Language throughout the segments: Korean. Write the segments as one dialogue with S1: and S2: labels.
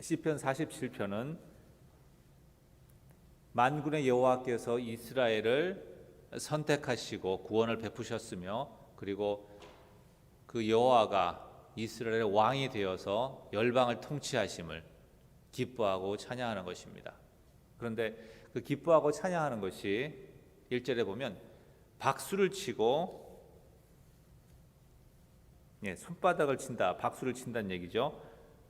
S1: 시편 47편은 만군의 여호와께서 이스라엘을 선택하시고 구원을 베푸셨으며, 그리고 그 여호와가 이스라엘의 왕이 되어서 열방을 통치하심을 기뻐하고 찬양하는 것입니다. 그런데 그 기뻐하고 찬양하는 것이 1절에 보면 박수를 치고, 손바닥을 친다, 박수를 친다는 얘기죠.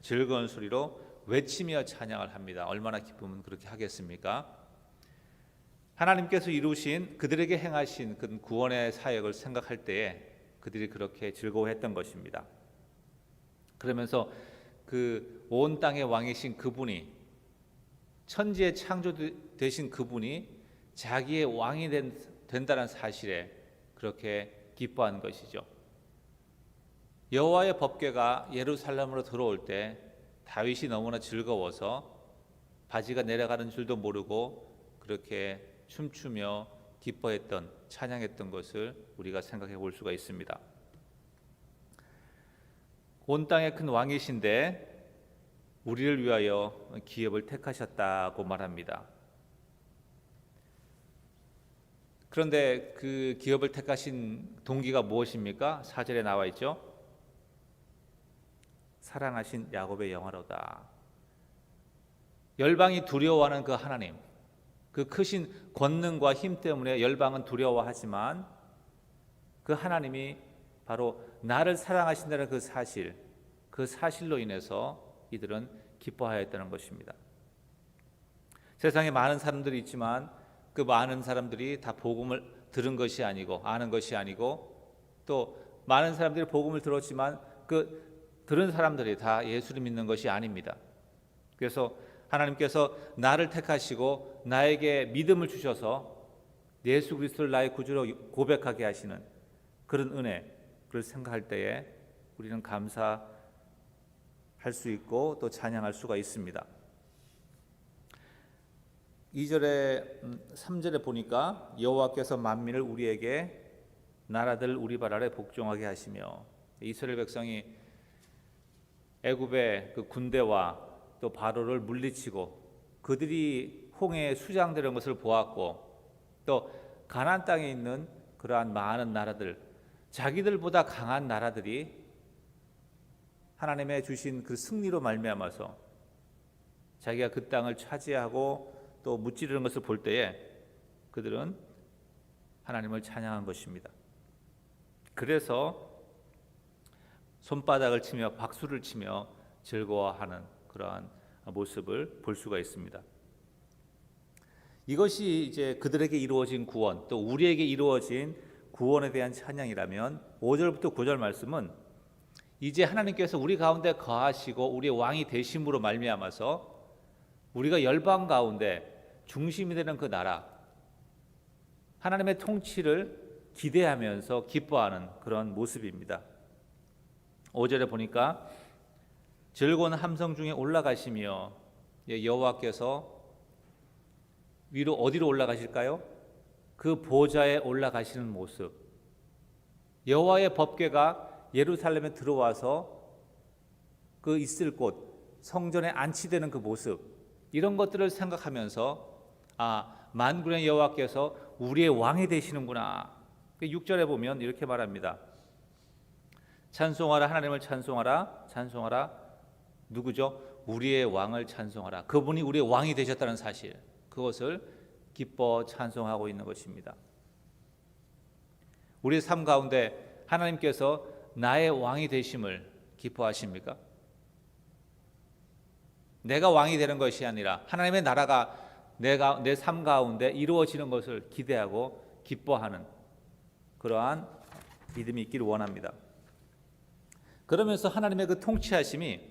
S1: 즐거운 소리로 외치며 찬양을 합니다. 얼마나 기쁘면 그렇게 하겠습니까? 하나님께서 이루신, 그들에게 행하신 그 구원의 사역을 생각할 때에 그들이 그렇게 즐거워했던 것입니다. 그러면서 그 온 땅의 왕이신 그분이, 천지의 창조 되신 그분이 자기의 왕이 된다는 사실에 그렇게 기뻐하는 것이죠. 여호와의 법궤가 예루살렘으로 들어올 때 다윗이 너무나 즐거워서 바지가 내려가는 줄도 모르고 그렇게 춤추며 기뻐했던, 찬양했던 것을 우리가 생각해 볼 수가 있습니다. 온 땅의 큰 왕이신데 우리를 위하여 기업을 택하셨다고 말합니다. 그런데 그 기업을 택하신 동기가 무엇입니까? 4절에 나와 있죠. 사랑하신 야곱의 영화로다. 열방이 두려워하는 그 하나님, 그 크신 권능과 힘 때문에 열방은 두려워하지만 그 하나님이 바로 나를 사랑하신다는 그 사실로 인해서 이들은 기뻐하였다는 것입니다. 세상에 많은 사람들이 있지만 그 많은 사람들이 다 복음을 들은 것이 아니고, 아는 것이 아니고, 또 많은 사람들이 복음을 들었지만 그 들은 사람들이 다 예수를 믿는 것이 아닙니다. 그래서 하나님께서 나를 택하시고 나에게 믿음을 주셔서 예수 그리스도를 나의 구주로 고백하게 하시는 그런 은혜를 생각할 때에 우리는 감사할 수 있고 또 찬양할 수가 있습니다. 2절에 3절에 보니까 여호와께서 만민을 우리에게, 나라들 우리 발 아래 복종하게 하시며, 이스라엘 백성이 애굽의 그 군대와 또 바로를 물리치고 그들이 홍해에 수장되는 것을 보았고, 또 가나안 땅에 있는 그러한 많은 나라들, 자기들보다 강한 나라들이 하나님의 주신 그 승리로 말미암아서 자기가 그 땅을 차지하고 또 무찌르는 것을 볼 때에 그들은 하나님을 찬양한 것입니다. 그래서 손바닥을 치며 박수를 치며 즐거워하는 그러한 모습을 볼 수가 있습니다. 이것이 이제 그들에게 이루어진 구원, 또 우리에게 이루어진 구원에 대한 찬양이라면 5절부터 9절 말씀은 이제 하나님께서 우리 가운데 거하시고 우리의 왕이 되심으로 말미암아서 우리가 열방 가운데 중심이 되는 그 나라, 하나님의 통치를 기대하면서 기뻐하는 그런 모습입니다. 5절에 보니까 즐거운 함성 중에 올라가시며, 여호와께서 위로 어디로 올라가실까요? 그 보좌에 올라가시는 모습, 여호와의 법궤가 예루살렘에 들어와서 그 있을 곳 성전에 안치되는 그 모습, 이런 것들을 생각하면서 만군의 여호와께서 우리의 왕이 되시는구나. 6절에 보면 이렇게 말합니다. 찬송하라, 하나님을 찬송하라. 찬송하라, 누구죠? 우리의 왕을 찬송하라. 그분이 우리의 왕이 되셨다는 사실, 그것을 기뻐 찬송하고 있는 것입니다. 우리의 삶 가운데 하나님께서 나의 왕이 되심을 기뻐하십니까? 내가 왕이 되는 것이 아니라 하나님의 나라가 내 삶 가운데 이루어지는 것을 기대하고 기뻐하는 그러한 믿음이 있기를 원합니다. 그러면서 하나님의 그 통치하심이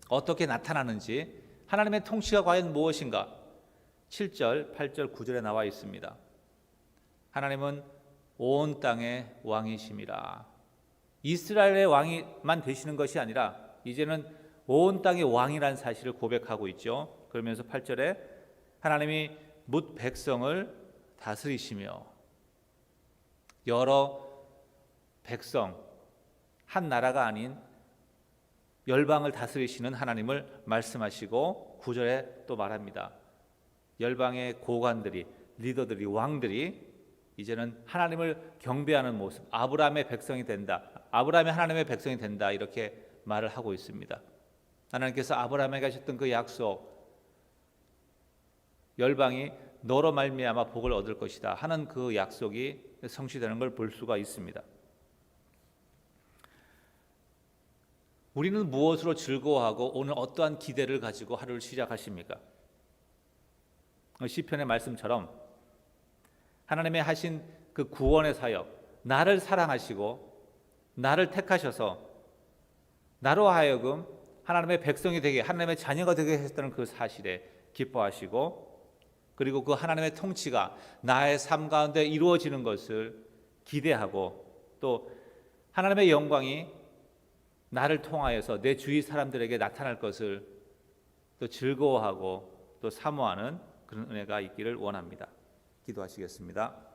S1: 어떻게 나타나는지, 하나님의 통치가 과연 무엇인가 7절, 8절, 9절에 나와 있습니다. 하나님은 온 땅의 왕이심이라. 이스라엘의 왕이만 되시는 것이 아니라 이제는 온 땅의 왕이라는 사실을 고백하고 있죠. 그러면서 8절에 하나님이 뭇 백성을 다스리시며, 여러 백성, 한 나라가 아닌 열방을 다스리시는 하나님을 말씀하시고 9절에 또 말합니다. 열방의 고관들이, 리더들이, 왕들이 이제는 하나님을 경배하는 모습, 아브라함의 백성이 된다. 아브라함이 하나님의 백성이 된다. 이렇게 말을 하고 있습니다. 하나님께서 아브라함에게 하셨던 그 약속, 열방이 너로 말미암아 복을 얻을 것이다 하는 그 약속이 성취되는 걸 볼 수가 있습니다. 우리는 무엇으로 즐거워하고 오늘 어떠한 기대를 가지고 하루를 시작하십니까? 시편의 말씀처럼 하나님의 하신 그 구원의 사역, 나를 사랑하시고 나를 택하셔서 나로 하여금 하나님의 백성이 되게, 하나님의 자녀가 되게 하셨다는 그 사실에 기뻐하시고, 그리고 그 하나님의 통치가 나의 삶 가운데 이루어지는 것을 기대하고, 또 하나님의 영광이 나를 통하여서 내 주위 사람들에게 나타날 것을 또 즐거워하고 또 사모하는 그런 은혜가 있기를 원합니다. 기도하시겠습니다.